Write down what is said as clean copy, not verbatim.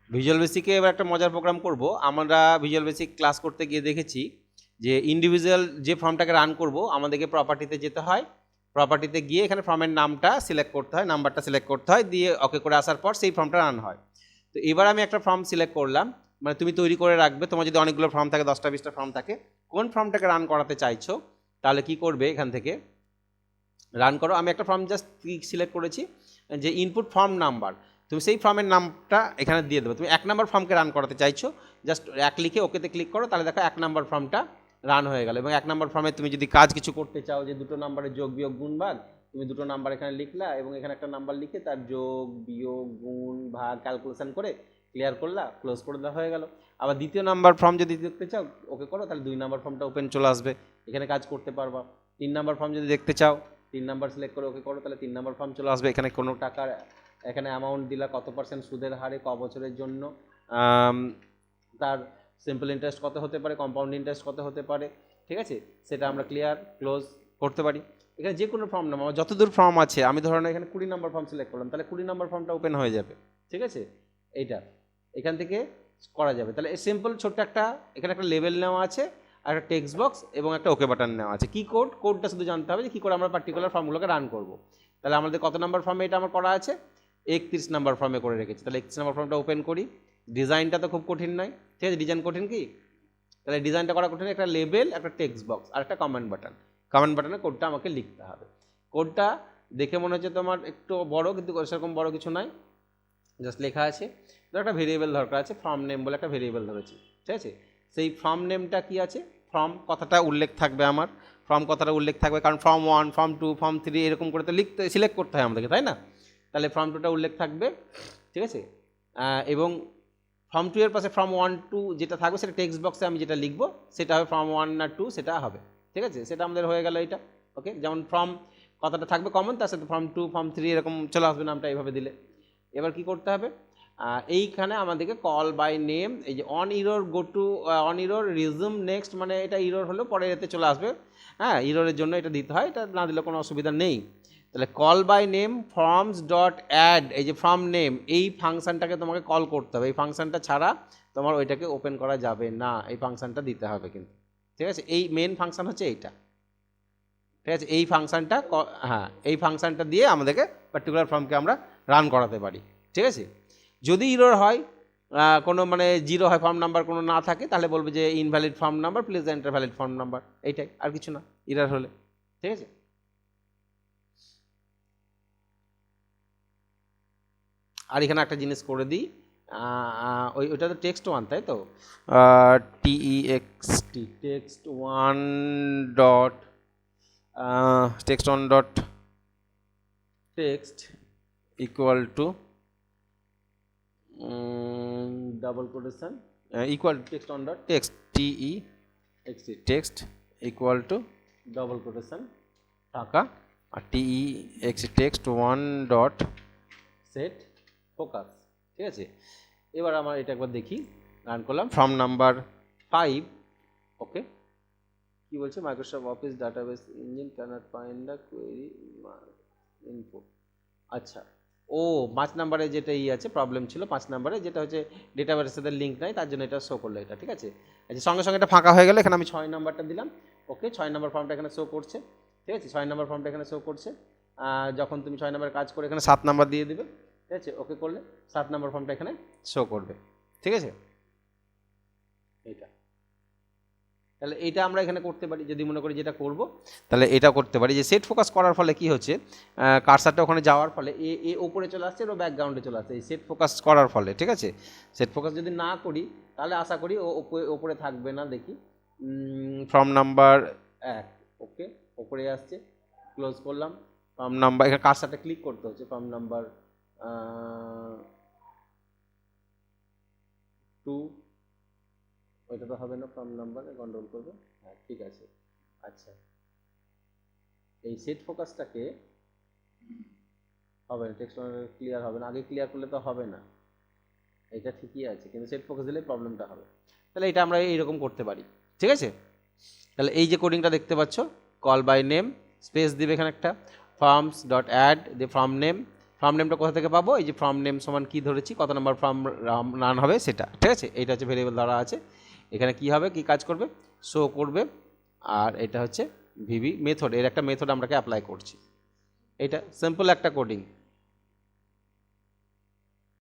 Visual বেসিকে এবার একটা মজার প্রোগ্রাম করব। আমরা ভিজুয়াল বেসিক ক্লাস করতে গিয়ে দেখেছি যে ইন্ডিভিজুয়াল যে ফর্মটাকে রান করব আমাদেরকে প্রপার্টিতে যেতে হয়, প্রপার্টিতে গিয়ে এখানে ফর্মের নামটা সিলেক্ট করতে হয়, নাম্বারটা সিলেক্ট করতে হয়, দিয়ে ওকে করে আসার পর সেই ফর্মটা রান হয়। তো এবার আমি একটা ফর্ম সিলেক্ট করলাম, মানে তুমি তৈরি করে রাখবে, তোমার যদি অনেকগুলো ফর্ম থাকে, 10টা 20টা ফর্ম থাকে, কোন ফর্মটাকে রান করাতে চাইছো তাহলে কি করবে, এখান থেকে রান করো। আমি একটা ফর্ম জাস্ট সিলেক্ট করেছি যে ইনপুট ফর্ম নাম্বার, তুমি সেই ফর্মের নামটা এখানে দিয়ে দেবে। তুমি 1 নম্বর ফর্মকে রান করাতে চাইছো, জাস্ট 1 লিখে ওকেতে ক্লিক করো, তাহলে দেখো 1 নম্বর ফর্মটা রান হয়ে গেল। এবং 1 নম্বর ফর্মে তুমি যদি কাজ কিছু করতে চাও, যে দুটো নাম্বারের যোগ বিয়োগ গুণ ভাগ, তুমি দুটো নাম্বার এখানে লিখলা এবং এখানে একটা নাম্বার লিখে তার যোগ বিয়োগ গুণ ভাগ ক্যালকুলেশন করে ক্লিয়ার করলা, ক্লোজ করে দেওয়া হয়ে গেল। আবার দ্বিতীয় নাম্বার ফর্ম যদি দেখতে চাও ওকে করো, তাহলে 2 নম্বর ফর্মটা ওপেন চলে আসবে, এখানে কাজ করতে পারবা। 3 নম্বর ফর্ম যদি দেখতে চাও 3 নম্বর সিলেক্ট করে ওকে করো, তাহলে 3 নম্বর ফর্ম চলে আসবে, এখানে কোনো টাকার এখানে অ্যামাউন্ট দিলা, কত পার্সেন্ট সুদের হারে ক বছরের জন্য, তার সিম্পল ইন্টারেস্ট কত হতে পারে, কম্পাউন্ড ইন্টারেস্ট কত হতে পারে, ঠিক আছে, সেটা আমরা ক্লিয়ার ক্লোজ করতে পারি। এখানে যে কোনো ফর্ম নাম, আমার যতদূর ফর্ম আছে, আমি ধরো না এখানে 20 নম্বর ফর্ম সিলেক্ট করলাম, তাহলে 20 নম্বর ফর্মটা ওপেন হয়ে যাবে, ঠিক আছে, এইটা এখান থেকে করা যাবে। তাহলে এই সিম্পল ছোট্ট একটা এখানে একটা লেভেল নেওয়া আছে, আর একটা টেক্সট বক্স এবং একটা ওকে বাটন নেওয়া আছে। কি কোডটা শুধু জানতে হবে যে কী করে আমরা পার্টিকুলার ফর্মগুলোকে রান করব। তাহলে আমাদের কত নম্বর ফর্মে এটা আমার করা আছে, 31 নম্বর ফর্মে করে রেখেছি। তাহলে 31 নম্বর ফর্মটা ওপেন করি। ডিজাইনটা তো খুব কঠিন নয়, ঠিক আছে, ডিজাইন কঠিন কি, তাহলে ডিজাইনটা করা কঠিন, একটা লেবেল, একটা টেক্সট বক্স আর একটা কমেন্ট বাটন। কমেন্ট বাটনে কোডটা আমাকে লিখতে হবে। কোডটা দেখে মনে হচ্ছে তোমার একটু বড়, কিন্তু সেরকম বড় কিছু নয়, জাস্ট লেখা আছে। তো একটা ভেরিয়েবল দরকার আছে, ফর্ম নেম বলে একটা ভেরিয়েবল ধরেছি, ঠিক আছে। সেই ফর্ম নেমটা কি আছে, ফর্ম কথাটা উল্লেখ থাকবে আমার, ফর্ম কথাটা উল্লেখ থাকবে, কারণ ফর্ম 1 ফর্ম 2 ফর্ম 3 এরকম করে তো লিখতে সিলেক্ট করতে হয় আমাদেরকে, তাই না। তাহলে ফর্ম 2টা উল্লেখ থাকবে, ঠিক আছে। এবং ফর্ম 2 এর পাশে ফর্ম 1 2 যেটা থাকবে সেটা টেক্সট বক্সে আমি যেটা লিখবো সেটা হবে ফর্ম 1 না 2 সেটা হবে, ঠিক আছে, সেটা আমাদের হয়ে গেল এটা। ওকে, যেমন ফর্ম কথাটা থাকবে কমন, তার সাথে ফর্ম 2 ফর্ম 3 এরকম চলে আসবে নামটা এইভাবে দিলে। এবার কি করতে হবে, এইখানে আমাদেরকে কল বাই নেম, এই যে on error go to on error resume next, মানে এটা ইরোর হলেও পরে এতে চলে আসবে, হ্যাঁ, ইরোরের জন্য এটা দিতে হয়, এটা না দিলে কোনো অসুবিধা নেই। তাহলে call by name forms dot add, এই যে ফর্ম নেম, এই ফাংশনটাকে তোমাকে কল করতে হবে, এই ফাংশনটা ছাড়া তোমার ওইটাকে ওপেন করা যাবে না, এই ফাংশনটা দিতে হবে কিন্তু, ঠিক আছে। এই মেন ফাংশন হচ্ছে এইটা, ঠিক আছে, এই ফাংশনটা, হ্যাঁ, এই ফাংশনটা দিয়ে আমাদেরকে পার্টিকুলার ফর্মকে আমরা রান করাতে পারি, ঠিক আছে। যদি ইরোর হয়, কোনো মানে জিরো হয়, ফর্ম নাম্বার কোনো না থাকে, তাহলে বলবে যে invalid form number, please enter valid form number, এইটাই, আর কিছু না ইরর হলে, ঠিক আছে। আর এখানে একটা জিনিস করে দিই, ওইটা তো টেক্সট 1 তাই তো, TEXT text 1 dot text 1 dot text equal to double quotation equal text 1 dot text TEXT text equal to double quotation টাকা, আর TEXT text 1 dot set focus, ঠিক আছে। এবার আমার এটা একবার দেখি, রান করলাম, ফর্ম নাম্বার 5, ওকে, কি বলছে, Microsoft Office database engine cannot find the query info. আচ্ছা, ও 5 নম্বরে যেটা আছে প্রবলেম ছিল, 5 নম্বরে যেটা হচ্ছে ডেটাবেসের সাথে লিঙ্ক নাই, তার জন্য এটা শো করলো এটা, ঠিক আছে। আচ্ছা, সঙ্গে সঙ্গে এটা ফাঁকা হয়ে গেল, এখানে আমি 6 নম্বরটা দিলাম, ওকে, 6 নম্বর ফর্মটা এখানে শো করছে, ঠিক আছে, 6 নম্বর ফর্মটা এখানে শো করছে। যখন তুমি 6 নম্বরের কাজ করে এখানে 7 নম্বর দিয়ে দিবে, ঠিক আছে, ওকে করলে 7 নম্বর ফর্মটা এখানে শো করবে, ঠিক আছে, এইটা। তাহলে এটা আমরা এখানে করতে পারি, যদি মনে করি যেটা করব তাহলে এটা করতে পারি, যে সেট ফোকাস করার ফলে কি হচ্ছে, কার্সারটা ওখানে যাওয়ার ফলে এ ওপরে চলে আসছে, ও ব্যাকগ্রাউন্ডে চলে আসছে, এই সেট ফোকাস করার ফলে, ঠিক আছে। সেট ফোকাস যদি না করি তাহলে আশা করি ও ওপরে থাকবে না। দেখি, ফর্ম নাম্বার 1, ওকে, ওপরে আসছে, ক্লোজ করলাম। ফর্ম নাম্বার, এখানে কার্সারটা ক্লিক করতে হচ্ছে, ফর্ম নাম্বার 2, ওইটা তো হবে না, ফর্ম নাম্বারে গন্ডগোল করবে, হ্যাঁ ঠিক আছে। আচ্ছা, এই সেট ফোকাসটাকে হবে না, টেক্সট ক্লিয়ার হবে না, আগে ক্লিয়ার করলে তো হবে না, এটা ঠিকই আছে, কিন্তু সেট ফোকাস দিলে প্রবলেমটা হবে। তাহলে এটা আমরা এইরকম করতে পারি, ঠিক আছে। তাহলে এই যে কোডিংটা দেখতে পাচ্ছ, কল বাই নেম স্পেস দিবে এখানে একটা, ফর্মস ডট অ্যাড দিয়ে ফর্ম ফর্ম নেমটা কোথা থেকে পাবো, এই যে ফর্ম নেম সমান কী ধরেছি, কত নম্বর ফর্ম রান হবে সেটা, ঠিক আছে। এইটা হচ্ছে ভেরিয়েবল ধরা আছে, এখানে কি হবে, কি কাজ করবে, শো করবে। আর এটা হচ্ছে ভিবি মেথড, এর একটা মেথড আমরাকে অ্যাপ্লাই করছি। এটা সিম্পল একটা কোডিং।